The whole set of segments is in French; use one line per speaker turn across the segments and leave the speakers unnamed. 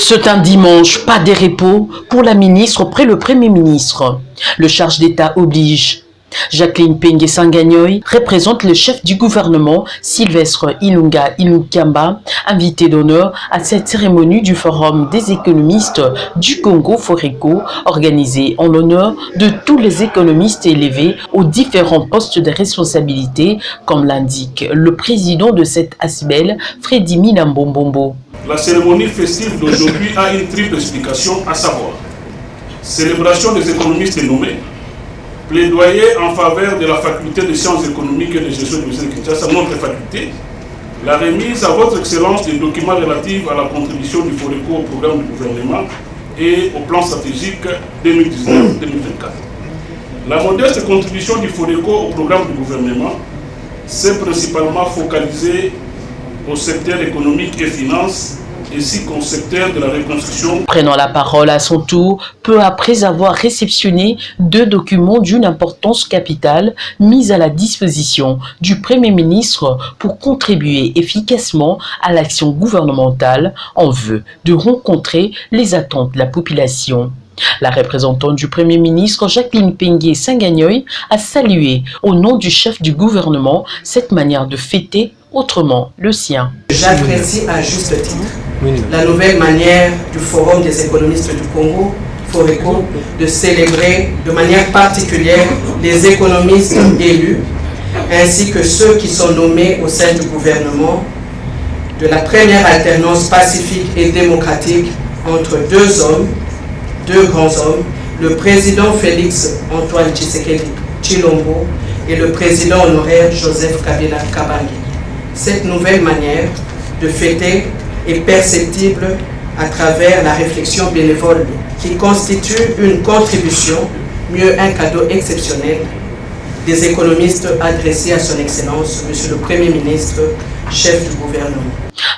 C'est un dimanche, pas de repos pour la ministre auprès le Premier ministre. Le charge d'État oblige. Jacqueline Mpengue Sangagnoy représente le chef du gouvernement Sylvestre Ilunga Ilukamba, invité d'honneur à cette cérémonie du Forum des économistes du Congo Foreco, organisée en l'honneur de tous les économistes élevés aux différents postes de responsabilité, comme l'indique le président de cette ASBEL, Freddy Minambombombo.
La cérémonie festive d'aujourd'hui a une triple explication, à savoir célébration des économistes nommés, plaidoyer en faveur de la faculté de sciences économiques et de gestion de l'Université de Kinshasa, notre faculté, la remise à votre excellence des documents relatifs à la contribution du Foreco au programme du gouvernement et au plan stratégique 2019-2024. La modeste contribution du Foreco au programme du gouvernement s'est principalement focalisée au secteur économique et finance, ainsi qu'au secteur de la reconstruction.
Prenant la parole à son tour, peu après avoir réceptionné deux documents d'une importance capitale mis à la disposition du Premier ministre pour contribuer efficacement à l'action gouvernementale en vue de rencontrer les attentes de la population. La représentante du Premier ministre, Jacqueline Mpengue Sangagnoy, a salué au nom du chef du gouvernement cette manière de fêter autrement le sien.
J'apprécie à juste titre la nouvelle manière du Forum des économistes du Congo, Foreco, de célébrer de manière particulière les économistes élus, ainsi que ceux qui sont nommés au sein du gouvernement, de la première alternance pacifique et démocratique entre deux grands hommes, le président Félix Antoine Tshisekedi Tshilombo et le président honoraire Joseph Kabila Kabange. Cette nouvelle manière de fêter est perceptible à travers la réflexion bénévole qui constitue une contribution, mieux un cadeau exceptionnel, des économistes adressés à son Excellence, Monsieur le Premier ministre, chef du gouvernement.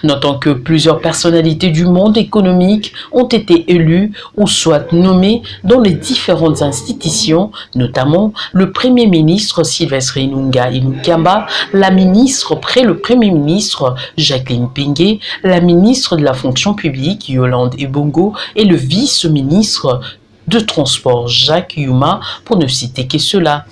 Notons que plusieurs personnalités du monde économique ont été élues ou soit nommées dans les différentes institutions, notamment le Premier ministre Sylvestre Ilunga Ilukamba, la ministre près le Premier ministre Jacqueline Mpengue, la ministre de la fonction publique Yolande Ebongo et le vice-ministre de transport Jacques Yuma, pour ne citer que cela.